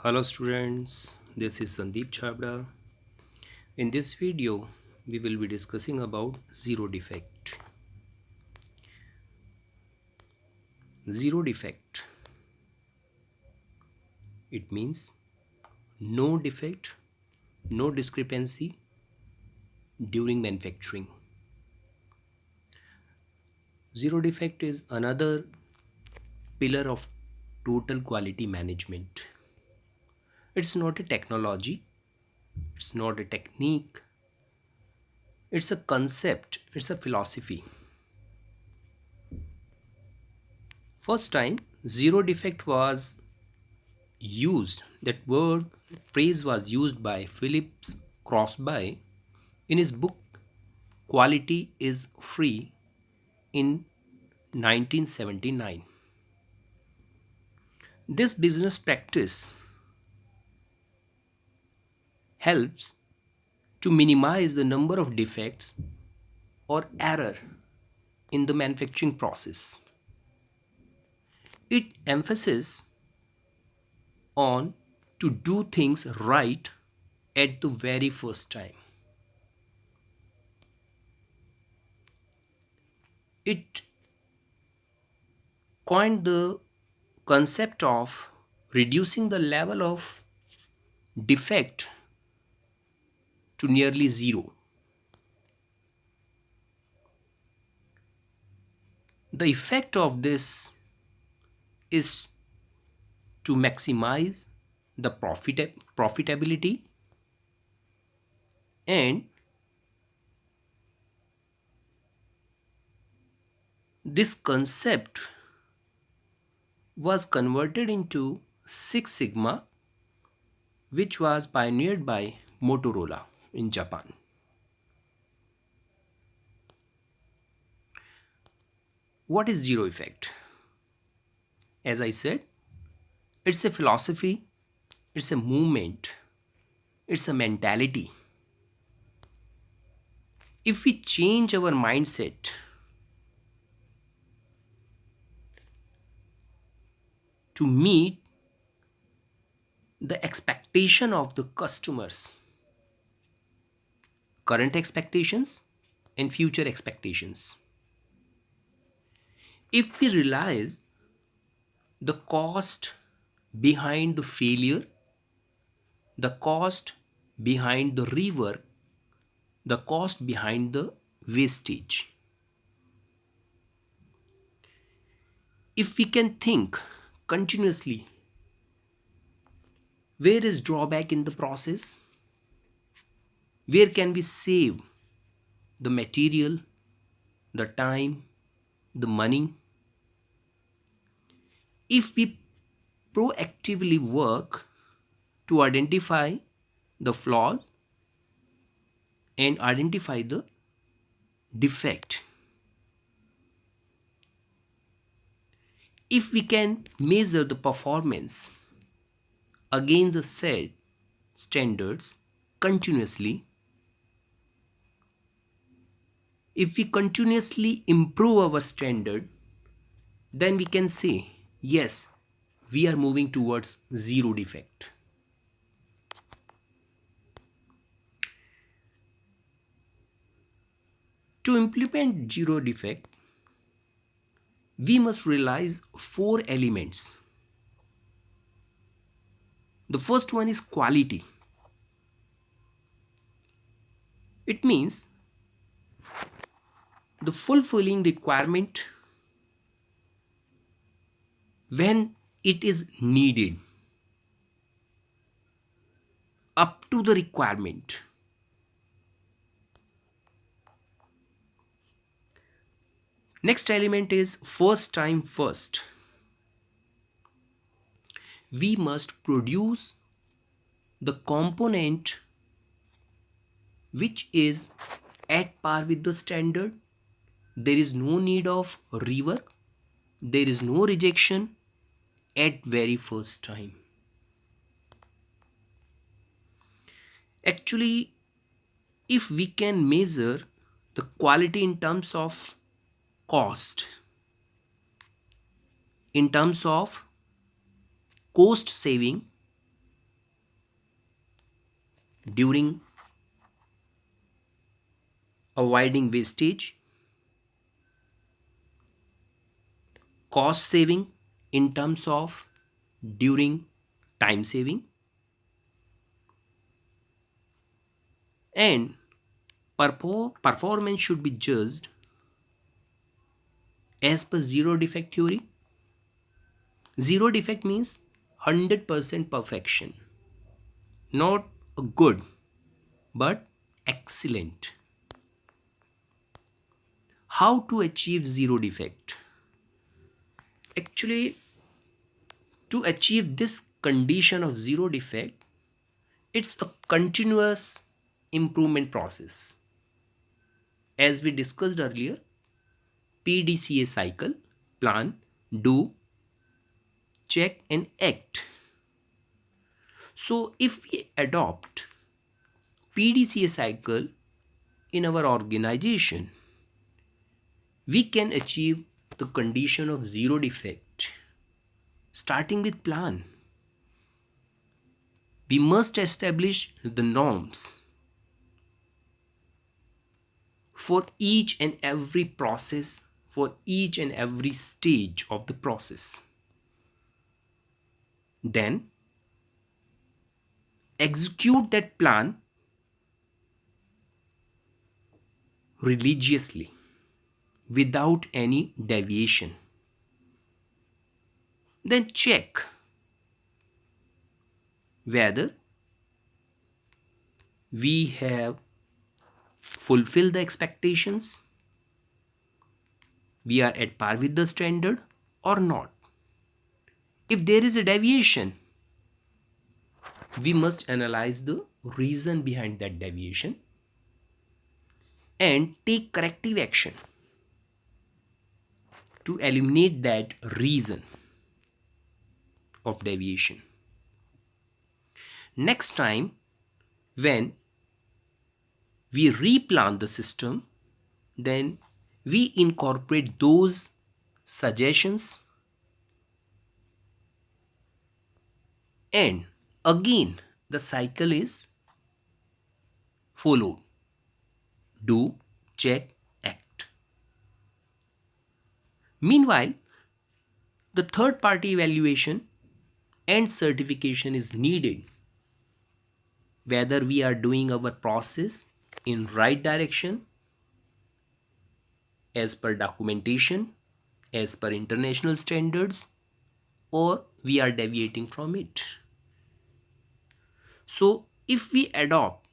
Hello students, this is Sandeep Chabra. In this video, we will be discussing about zero defect. Zero defect. It means no defect, no discrepancy during manufacturing. Zero defect is another pillar of total quality management. It's not a technology, it's not a technique, it's a concept, it's a philosophy. First time zero defect was used, that word phrase was used by Phillips Crosby in his book Quality is Free in 1979. This business practice helps to minimize the number of defects or error in the manufacturing process. It emphasizes on to do things right at the very first time. It coined the concept of reducing the level of defect to nearly zero. The effect of this is to maximize the profitability, and this concept was converted into Six Sigma, which was pioneered by Motorola in Japan. What is zero effect? As I said, it's a philosophy, it's a movement, it's a mentality. If we change our mindset to meet the expectation of the customers, current expectations and future expectations, if we realize the cost behind the failure, the cost behind the rework, the cost behind the wastage, if we can think continuously where is drawback in the process, where can we save the material, the time, the money, if we proactively work to identify the flaws and identify the defect, if we can measure the performance against the set standards continuously, if we continuously improve our standard, then we can say yes, we are moving towards zero defect. To implement zero defect, we must realize four elements. The first one is quality. It means the fulfilling requirement when it is needed, up to the requirement. Next element is first time first. We must produce the component which is at par with the standard. There is no need of rework, there is no rejection at very first time. Actually, if we can measure the quality in terms of cost, in terms of cost saving, during avoiding wastage, cost saving in terms of during time saving, and performance should be judged as per zero defect theory. Zero defect means 100% perfection, not a good but excellent. How to achieve zero defect? Actually, to achieve this condition of zero defect, it's a continuous improvement process. As we discussed earlier, PDCA cycle: plan, do, check, and act. So, if we adopt PDCA cycle in our organization, we can achieve the condition of zero defect. Starting with plan, we must establish the norms for each and every process, for each and every stage of the process. Then execute that plan religiously without any deviation. Then check whether we have fulfilled the expectations, we are at par with the standard or not. If there is a deviation, we must analyze the reason behind that deviation and take corrective action to eliminate that reason of deviation. Next time, when we replan the system, then we incorporate those suggestions, and again the cycle is followed: do, check, act. Meanwhile, the third party evaluation and certification is needed whether we are doing our process in right direction as per documentation, as per international standards, or we are deviating from it. So if we adopt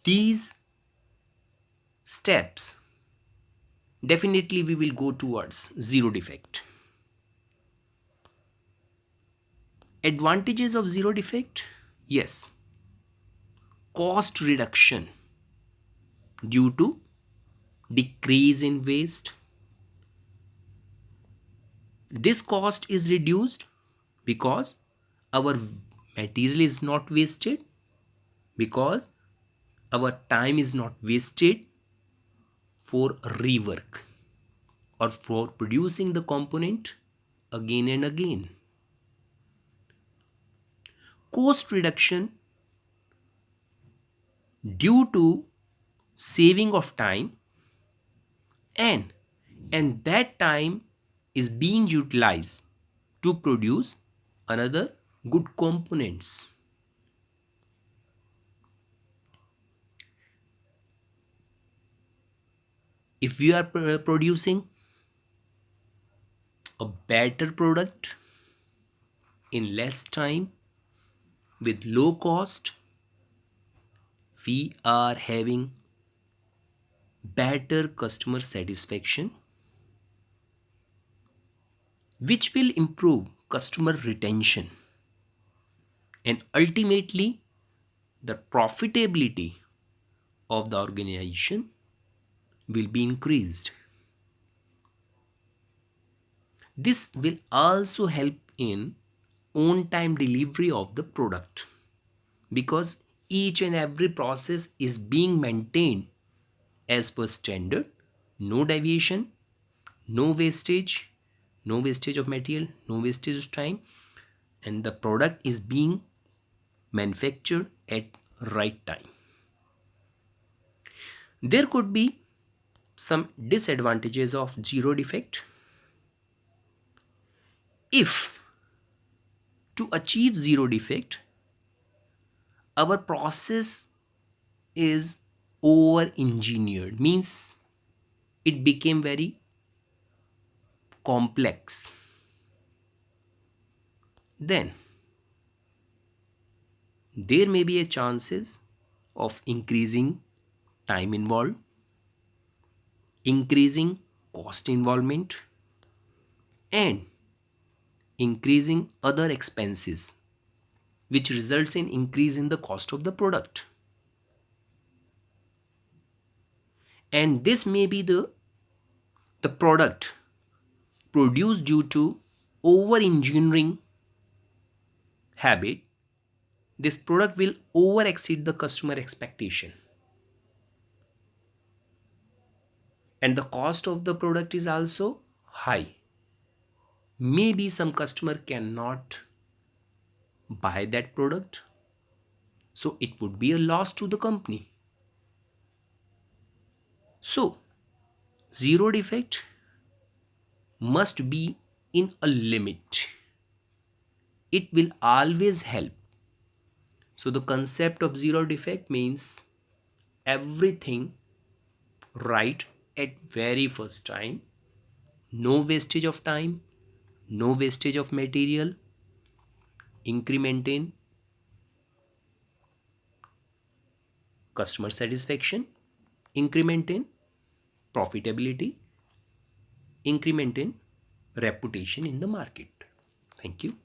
these steps, definitely we will go towards zero defect. Advantages of zero defect: yes, cost reduction due to decrease in waste. This cost is reduced because our material is not wasted, because our time is not wasted for rework or for producing the component again and again. Cost reduction due to saving of time, and that time is being utilized to produce another good components. If we are producing a better product in less time with low cost, we are having better customer satisfaction, which will improve customer retention, and ultimately the profitability of the organization will be increased. This will also help in on time delivery of the product, because each and every process is being maintained as per standard, no deviation, no wastage, no wastage of material, no wastage of time, and the product is being manufactured at right time. There could be some disadvantages of zero defect. If to achieve zero defect, our process is over engineered, means it became very complex. Then there may be a chances of increasing time involved, increasing cost involvement, and increasing other expenses, which results in increase in the cost of the product. And this may be the product produced due to over engineering habit. This product will over exceed the customer expectation, and the cost of the product is also high. Maybe some customer cannot buy that product, so it would be a loss to the company. So zero defect must be in a limit. It will always help. So the concept of zero defect means everything right at very first time, no wastage of time, no wastage of material, increment in customer satisfaction, increment in profitability, increment in reputation in the market. Thank you.